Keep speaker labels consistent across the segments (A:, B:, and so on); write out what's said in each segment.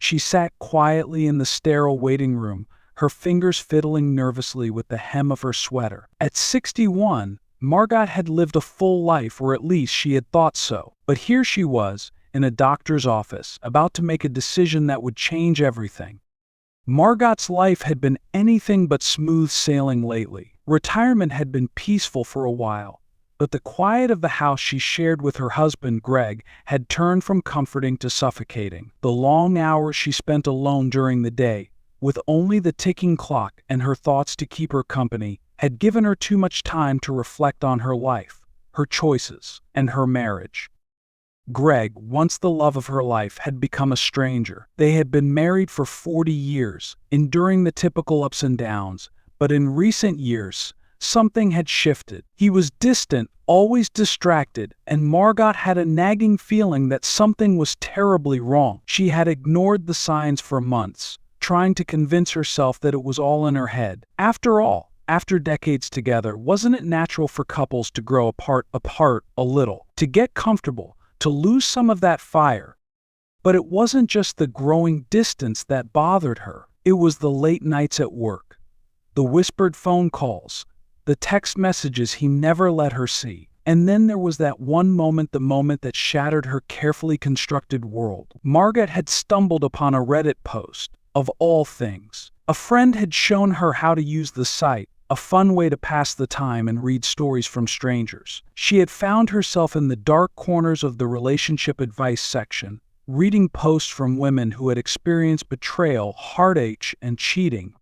A: She sat quietly in the sterile waiting room, her fingers fiddling nervously with the hem of her sweater. At 61, Margot had lived a full life, or at least she had thought so. But here she was, in a doctor's office, about to make a decision that would change everything. Margot's life had been anything but smooth sailing lately. Retirement had been peaceful for a while, but the quiet of the house she shared with her husband, Greg, had turned from comforting to suffocating. The long hours she spent alone during the day, with only the ticking clock and her thoughts to keep her company, had given her too much time to reflect on her life, her choices, and her marriage. Greg, once the love of her life, had become a stranger. They had been married for 40 years, enduring the typical ups and downs, but in recent years, something had shifted. He was distant, always distracted, and Margot had a nagging feeling that something was terribly wrong. She had ignored the signs for months, trying to convince herself that it was all in her head. After all, after decades together, wasn't it natural for couples to grow apart a little, to get comfortable, to lose some of that fire? But it wasn't just the growing distance that bothered her. It was the late nights at work, the whispered phone calls, the text messages he never let her see. And then there was that one moment, the moment that shattered her carefully constructed world. Margot had stumbled upon a Reddit post, of all things. A friend had shown her how to use the site, a fun way to pass the time and read stories from strangers. She had found herself in the dark corners of the relationship advice section, reading posts from women who had experienced betrayal, heartache, and cheating.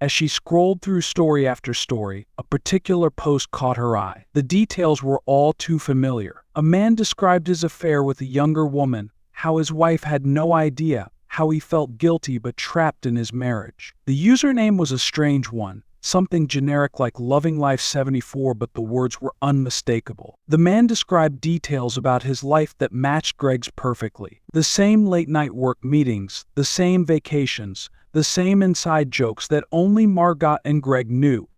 A: As she scrolled through story after story, a particular post caught her eye. The details were all too familiar. A man described his affair with a younger woman, how his wife had no idea, how he felt guilty but trapped in his marriage. The username was a strange one, something generic like Loving Life 74, but the words were unmistakable. The man described details about his life that matched Greg's perfectly. The same late-night work meetings, the same vacations, the same inside jokes that only Margot and Greg knew.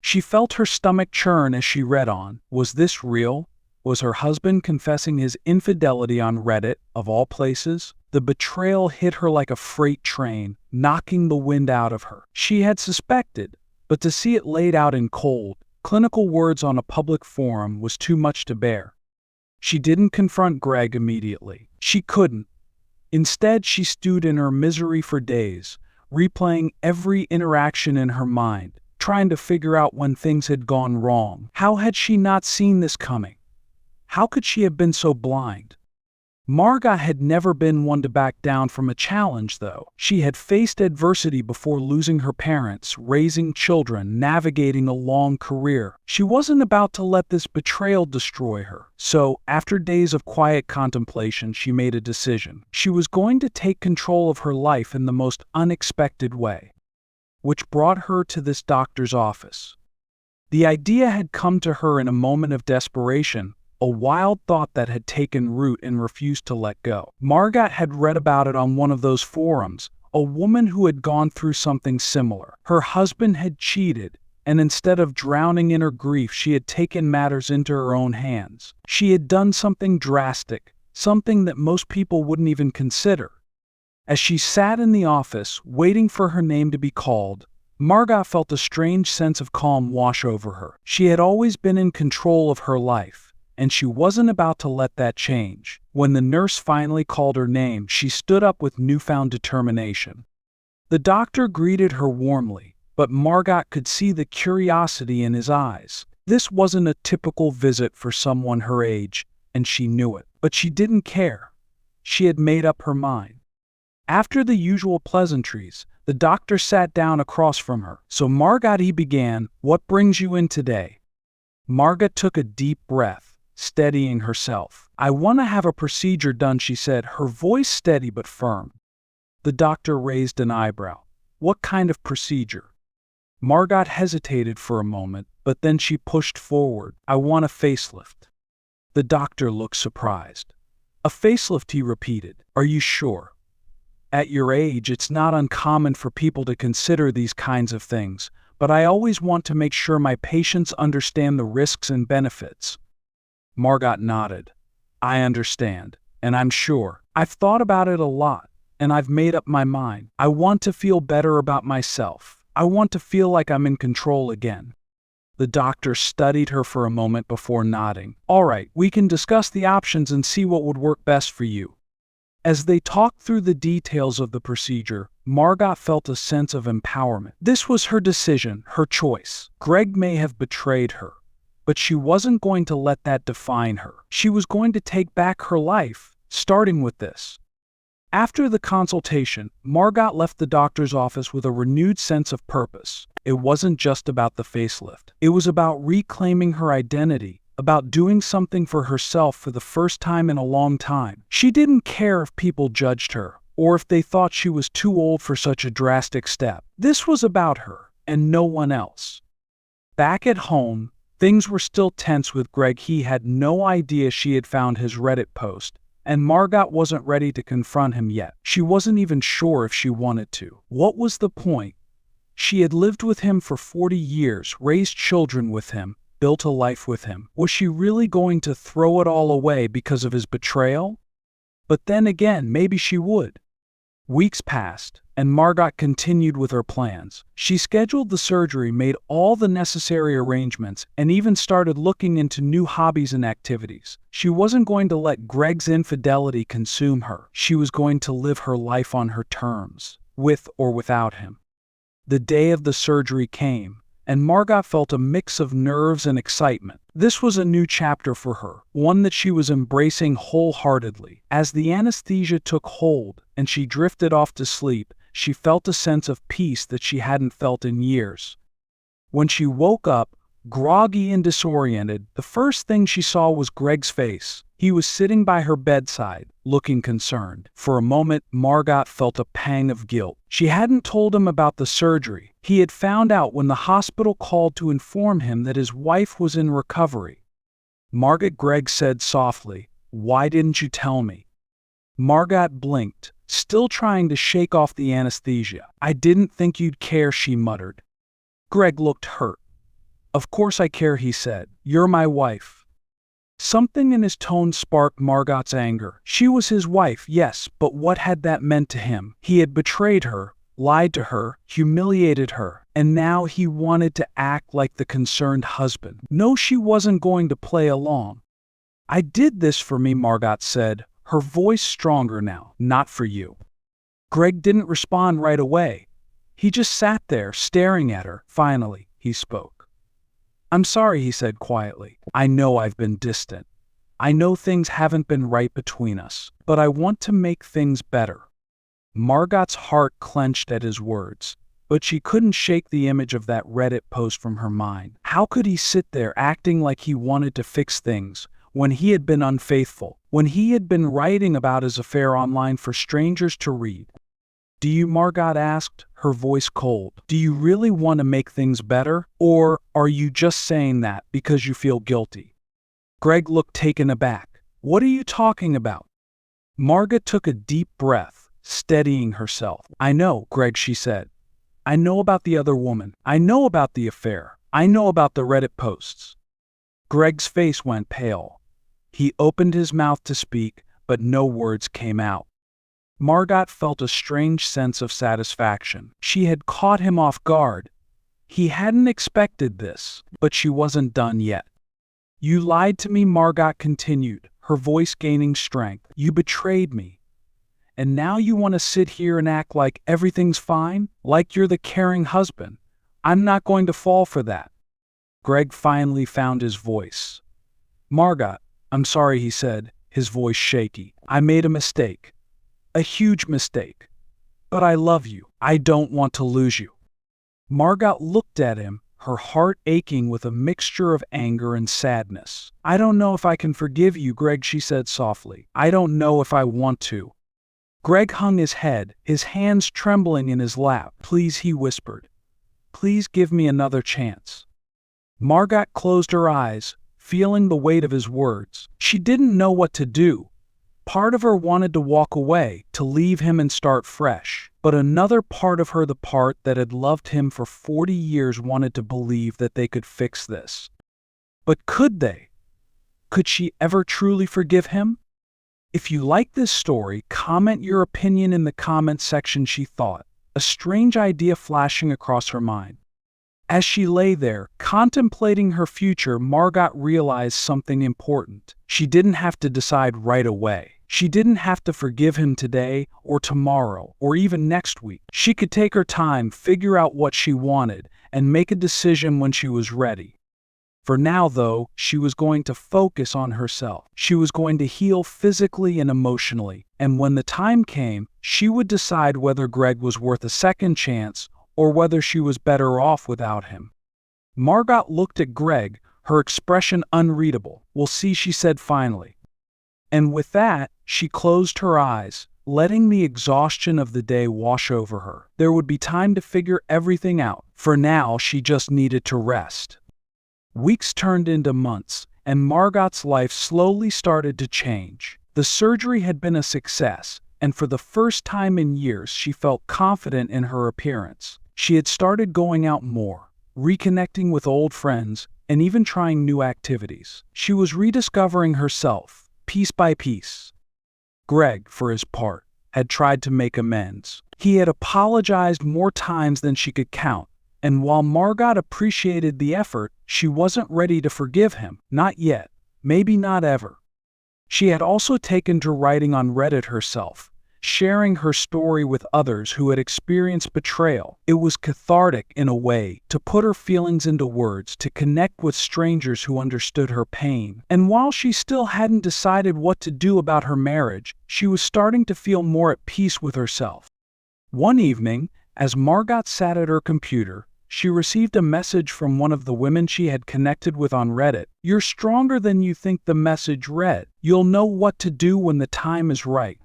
A: She felt her stomach churn as she read on. Was this real? Was her husband confessing his infidelity on Reddit, of all places? The betrayal hit her like a freight train, knocking the wind out of her. She had suspected, but to see it laid out in cold, clinical words on a public forum was too much to bear. She didn't confront Greg immediately. She couldn't. Instead, she stewed in her misery for days, replaying every interaction in her mind, trying to figure out when things had gone wrong. How had she not seen this coming? How could she have been so blind? Margot had never been one to back down from a challenge, though. She had faced adversity before, losing her parents, raising children, navigating a long career. She wasn't about to let this betrayal destroy her. So, after days of quiet contemplation, she made a decision. She was going to take control of her life in the most unexpected way, which brought her to this doctor's office. The idea had come to her in a moment of desperation, a wild thought that had taken root and refused to let go. Margot had read about it on one of those forums, a woman who had gone through something similar. Her husband had cheated, and instead of drowning in her grief, she had taken matters into her own hands. She had done something drastic, something that most people wouldn't even consider. As she sat in the office, waiting for her name to be called, Margot felt a strange sense of calm wash over her. She had always been in control of her life, and she wasn't about to let that change. When the nurse finally called her name, she stood up with newfound determination. The doctor greeted her warmly, but Margot could see the curiosity in his eyes. This wasn't a typical visit for someone her age, and she knew it. But she didn't care. She had made up her mind. After the usual pleasantries, the doctor sat down across from her. "So Margot," he began, "what brings you in today?" Margot took a deep breath, steadying herself. "I want to have a procedure done," she said, her voice steady but firm. The doctor raised an eyebrow. "What kind of procedure?" Margot hesitated for a moment, but then she pushed forward. "I want a facelift." The doctor looked surprised. "A facelift," he repeated. "Are you sure? At your age, it's not uncommon for people to consider these kinds of things, but I always want to make sure my patients understand the risks and benefits." Margot nodded. "I understand, and I'm sure. I've thought about it a lot. and I've made up my mind. I want to feel better about myself. I want to feel like I'm in control again." The doctor studied her for a moment before nodding. "All right, we can discuss the options and see what would work best for you." As they talked through the details of the procedure, Margot felt a sense of empowerment. This was her decision, her choice. Greg may have betrayed her, but she wasn't going to let that define her. She was going to take back her life, starting with this. After the consultation, Margot left the doctor's office with a renewed sense of purpose. It wasn't just about the facelift. It was about reclaiming her identity, about doing something for herself for the first time in a long time. She didn't care if people judged her, or if they thought she was too old for such a drastic step. This was about her, and no one else. Back at home, things were still tense with Greg. He had no idea she had found his Reddit post, and Margot wasn't ready to confront him yet. She wasn't even sure if she wanted to. What was the point? She had lived with him for 40 years, raised children with him, built a life with him. Was she really going to throw it all away because of his betrayal? But then again, maybe she would. Weeks passed, and Margot continued with her plans. She scheduled the surgery, made all the necessary arrangements, and even started looking into new hobbies and activities. She wasn't going to let Greg's infidelity consume her. She was going to live her life on her terms, with or without him. The day of the surgery came, and Margot felt a mix of nerves and excitement. This was a new chapter for her, one that she was embracing wholeheartedly. As the anesthesia took hold and she drifted off to sleep, she felt a sense of peace that she hadn't felt in years. When she woke up, groggy and disoriented, the first thing she saw was Greg's face. He was sitting by her bedside, looking concerned. For a moment, Margot felt a pang of guilt. She hadn't told him about the surgery. He had found out when the hospital called to inform him that his wife was in recovery. "Margot," Greg said softly, "why didn't you tell me?" Margot blinked, still trying to shake off the anesthesia. "I didn't think you'd care," she muttered. Greg looked hurt. "Of course I care," he said. "You're my wife." Something in his tone sparked Margot's anger. She was his wife, yes, but what had that meant to him? He had betrayed her, lied to her, humiliated her, and now he wanted to act like the concerned husband. No, she wasn't going to play along. "I did this for me," Margot said, her voice stronger now. "Not for you." Greg didn't respond right away. He just sat there, staring at her. Finally, he spoke. "I'm sorry," he said quietly. "I know I've been distant. I know things haven't been right between us, but I want to make things better." Margot's heart clenched at his words, but she couldn't shake the image of that Reddit post from her mind. How could he sit there acting like he wanted to fix things when he had been unfaithful, when he had been writing about his affair online for strangers to read? "Do you?" Margot asked, her voice cold. "Do you really want to make things better? Or are you just saying that because you feel guilty?" Greg looked taken aback. "What are you talking about?" Margot took a deep breath, steadying herself. "I know, Greg," she said. "I know about the other woman. I know about the affair. I know about the Reddit posts." Greg's face went pale. He opened his mouth to speak, but no words came out. Margot felt a strange sense of satisfaction. She had caught him off guard. He hadn't expected this, but she wasn't done yet. "You lied to me," Margot continued, her voice gaining strength. "You betrayed me. And now you want to sit here and act like everything's fine? Like you're the caring husband. I'm not going to fall for that." Greg finally found his voice. "Margot, I'm sorry," he said, his voice shaky. "I made a mistake. A huge mistake. But I love you. I don't want to lose you." Margot looked at him, her heart aching with a mixture of anger and sadness. "I don't know if I can forgive you, Greg," she said softly. "I don't know if I want to." Greg hung his head, his hands trembling in his lap. "Please," he whispered. "Please give me another chance." Margot closed her eyes, feeling the weight of his words. She didn't know what to do. Part of her wanted to walk away, to leave him and start fresh. But another part of her, the part that had loved him for 40 years, wanted to believe that they could fix this. But could they? Could she ever truly forgive him? If you like this story, comment your opinion in the comment section, she thought, a strange idea flashing across her mind. As she lay there, contemplating her future, Margot realized something important. She didn't have to decide right away. She didn't have to forgive him today or tomorrow or even next week. She could take her time, figure out what she wanted, and make a decision when she was ready. For now, though, she was going to focus on herself. She was going to heal physically and emotionally, and when the time came, she would decide whether Greg was worth a second chance or whether she was better off without him. Margot looked at Greg, her expression unreadable. "We'll see," she said finally. And with that, she closed her eyes, letting the exhaustion of the day wash over her. There would be time to figure everything out. For now, she just needed to rest. Weeks turned into months, and Margot's life slowly started to change. The surgery had been a success, and for the first time in years, she felt confident in her appearance. She had started going out more, reconnecting with old friends, and even trying new activities. She was rediscovering herself, piece by piece. Greg, for his part, had tried to make amends. He had apologized more times than she could count, and while Margot appreciated the effort, she wasn't ready to forgive him. Not yet. Maybe not ever. She had also taken to writing on Reddit herself, sharing her story with others who had experienced betrayal. It was cathartic in a way, to put her feelings into words, to connect with strangers who understood her pain. And while she still hadn't decided what to do about her marriage, she was starting to feel more at peace with herself. One evening, as Margot sat at her computer, she received a message from one of the women she had connected with on Reddit. "You're stronger than you think," the message read. "You'll know what to do when the time is right."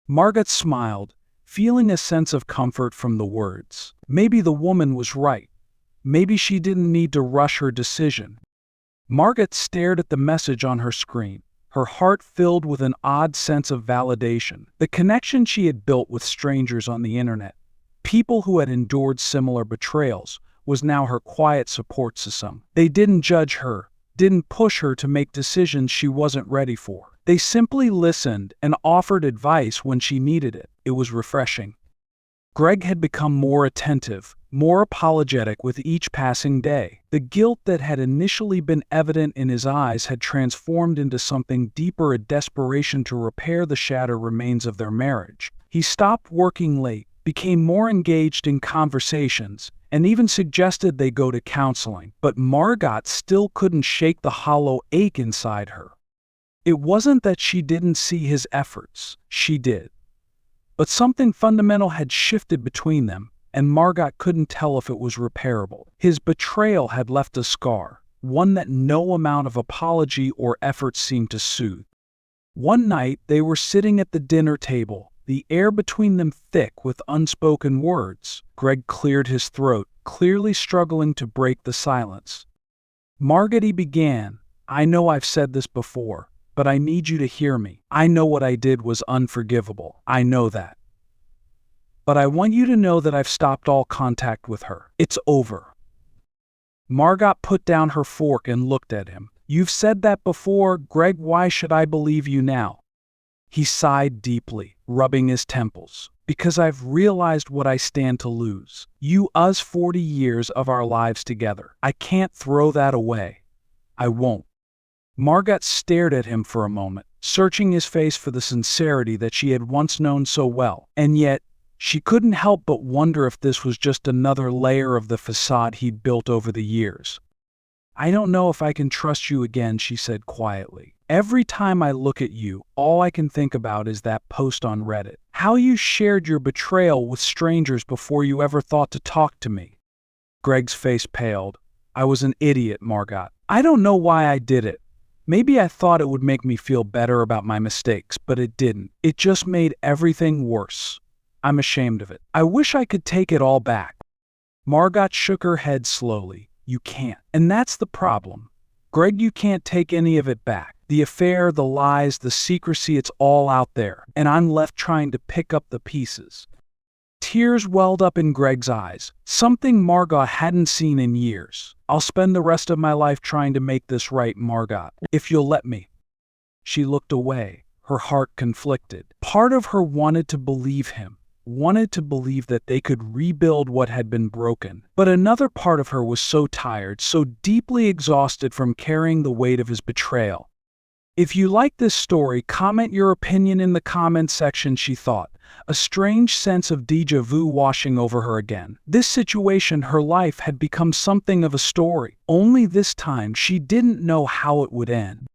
A: Margot smiled, feeling a sense of comfort from the words. Maybe the woman was right. Maybe she didn't need to rush her decision. Margot stared at the message on her screen, her heart filled with an odd sense of validation. The connection she had built with strangers on the internet, people who had endured similar betrayals, was now her quiet support system. They didn't judge her, didn't push her to make decisions she wasn't ready for. They simply listened and offered advice when she needed it. It was refreshing. Greg had become more attentive, more apologetic with each passing day. The guilt that had initially been evident in his eyes had transformed into something deeper, a desperation to repair the shattered remains of their marriage. He stopped working late, became more engaged in conversations, and even suggested they go to counseling. But Margot still couldn't shake the hollow ache inside her. It wasn't that she didn't see his efforts. She did. But something fundamental had shifted between them, and Margot couldn't tell if it was repairable. His betrayal had left a scar, one that no amount of apology or effort seemed to soothe. One night, they were sitting at the dinner table, the air between them thick with unspoken words. Greg cleared his throat, clearly struggling to break the silence. "Margot," he began, "I know I've said this before, but I need you to hear me. I know what I did was unforgivable. I know that. But I want you to know that I've stopped all contact with her. It's over." Margot put down her fork and looked at him. "You've said that before, Greg. Why should I believe you now?" He sighed deeply, rubbing his temples. "Because I've realized what I stand to lose. Us 40 years of our lives together. I can't throw that away. I won't." Margot stared at him for a moment, searching his face for the sincerity that she had once known so well. And yet, she couldn't help but wonder if this was just another layer of the facade he'd built over the years. "I don't know if I can trust you again," she said quietly. "Every time I look at you, all I can think about is that post on Reddit. How you shared your betrayal with strangers before you ever thought to talk to me." Greg's face paled. "I was an idiot, Margot. I don't know why I did it. Maybe I thought it would make me feel better about my mistakes, but it didn't. It just made everything worse. I'm ashamed of it. I wish I could take it all back." Margot shook her head slowly. "You can't. And that's the problem. Greg, you can't take any of it back. The affair, the lies, the secrecy, it's all out there. And I'm left trying to pick up the pieces." Tears welled up in Greg's eyes, something Margot hadn't seen in years. "I'll spend the rest of my life trying to make this right, Margot, if you'll let me." She looked away, her heart conflicted. Part of her wanted to believe him, wanted to believe that they could rebuild what had been broken. But another part of her was so tired, so deeply exhausted from carrying the weight of his betrayal. If you like this story, comment your opinion in the comments section, she thought, a strange sense of déjà vu washing over her again. This situation, her life, had become something of a story, only this time she didn't know how it would end.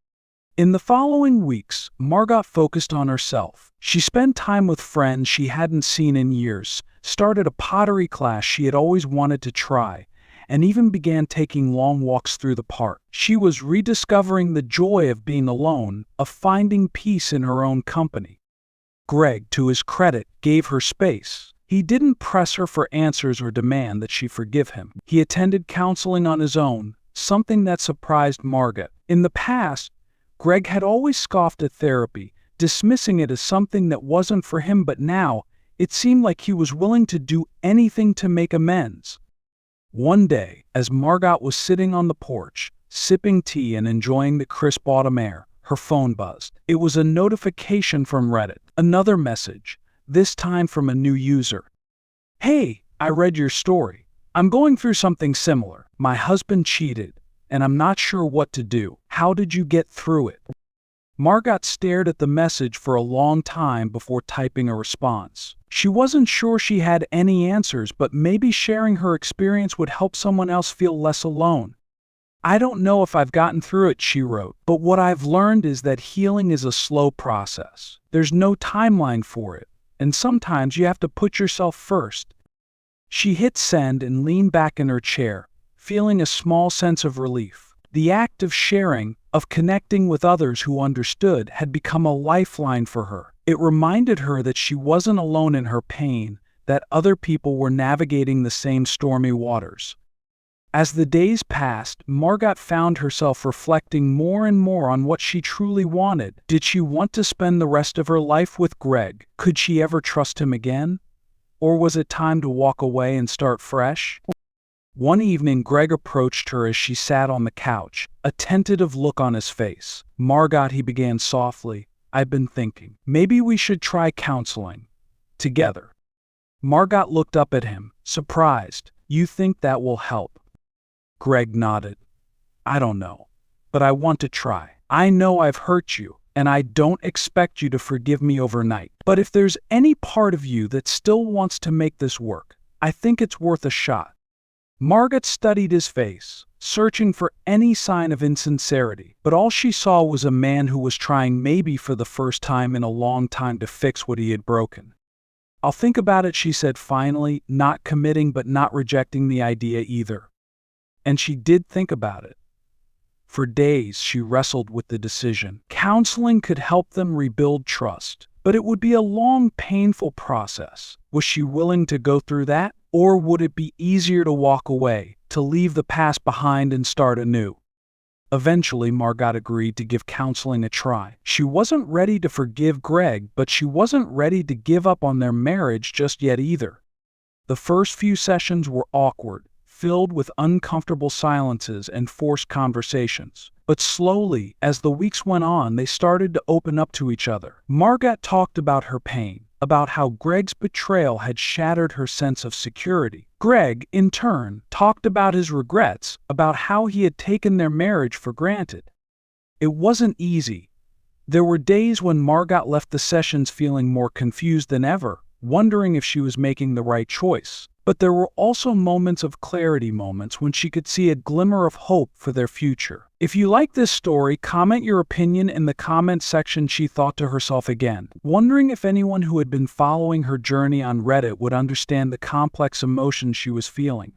A: In the following weeks, Margot focused on herself. She spent time with friends she hadn't seen in years, started a pottery class she had always wanted to try, and even began taking long walks through the park. She was rediscovering the joy of being alone, of finding peace in her own company. Greg, to his credit, gave her space. He didn't press her for answers or demand that she forgive him. He attended counseling on his own, something that surprised Margot. In the past, Greg had always scoffed at therapy, dismissing it as something that wasn't for him, but now it seemed like he was willing to do anything to make amends. One day, as Margot was sitting on the porch, sipping tea and enjoying the crisp autumn air, her phone buzzed. It was a notification from Reddit. Another message, this time from a new user. "Hey, I read your story. I'm going through something similar. My husband cheated, and I'm not sure what to do. How did you get through it?" Margot stared at the message for a long time before typing a response. She wasn't sure she had any answers, but maybe sharing her experience would help someone else feel less alone. "I don't know if I've gotten through it," she wrote, "but what I've learned is that healing is a slow process. There's no timeline for it, and sometimes you have to put yourself first." She hit send and leaned back in her chair, feeling a small sense of relief. The act of sharing, of connecting with others who understood, had become a lifeline for her. It reminded her that she wasn't alone in her pain, that other people were navigating the same stormy waters. As the days passed, Margot found herself reflecting more and more on what she truly wanted. Did she want to spend the rest of her life with Greg? Could she ever trust him again? Or was it time to walk away and start fresh? One evening, Greg approached her as she sat on the couch, a tentative look on his face. "Margot," he began softly, "I've been thinking. Maybe we should try counseling. Together." Margot looked up at him, surprised. "You think that will help?" Greg nodded. "I don't know, but I want to try. I know I've hurt you, and I don't expect you to forgive me overnight. But if there's any part of you that still wants to make this work, I think it's worth a shot." Margot studied his face, searching for any sign of insincerity, but all she saw was a man who was trying, maybe for the first time in a long time, to fix what he had broken. "I'll think about it," she said finally, not committing but not rejecting the idea either. And she did think about it. For days she wrestled with the decision. Counseling could help them rebuild trust, but it would be a long, painful process. Was she willing to go through that? Or would it be easier to walk away, to leave the past behind and start anew? Eventually, Margot agreed to give counseling a try. She wasn't ready to forgive Greg, but she wasn't ready to give up on their marriage just yet either. The first few sessions were awkward, filled with uncomfortable silences and forced conversations. But slowly, as the weeks went on, they started to open up to each other. Margot talked about her pain, about how Greg's betrayal had shattered her sense of security. Greg, in turn, talked about his regrets, about how he had taken their marriage for granted. It wasn't easy. There were days when Margot left the sessions feeling more confused than ever, wondering if she was making the right choice. But there were also moments of clarity, moments when she could see a glimmer of hope for their future. If you like this story, comment your opinion in the comment section, she thought to herself again, wondering if anyone who had been following her journey on Reddit would understand the complex emotions she was feeling.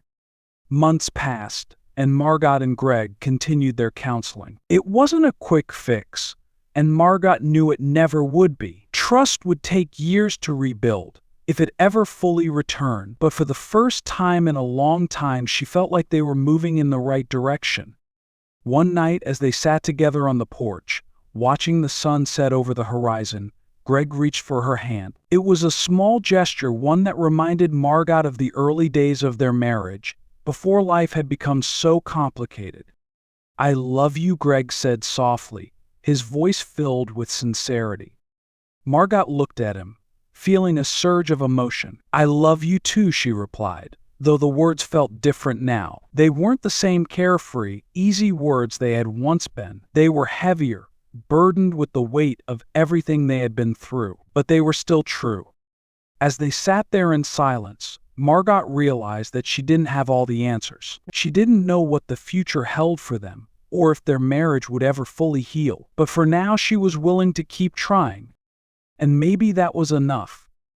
A: Months passed, and Margot and Greg continued their counseling. It wasn't a quick fix, and Margot knew it never would be. Trust would take years to rebuild, if it ever fully returned, but for the first time in a long time, she felt like they were moving in the right direction. One night, as they sat together on the porch, watching the sun set over the horizon, Greg reached for her hand. It was a small gesture, one that reminded Margot of the early days of their marriage, before life had become so complicated. "I love you," Greg said softly, his voice filled with sincerity. Margot looked at him, feeling a surge of emotion. "I love you too," she replied, though the words felt different now. They weren't the same carefree, easy words they had once been. They were heavier, burdened with the weight of everything they had been through, but they were still true. As they sat there in silence, Margot realized that she didn't have all the answers. She didn't know what the future held for them, or if their marriage would ever fully heal. But for now, she was willing to keep trying. And maybe that was enough.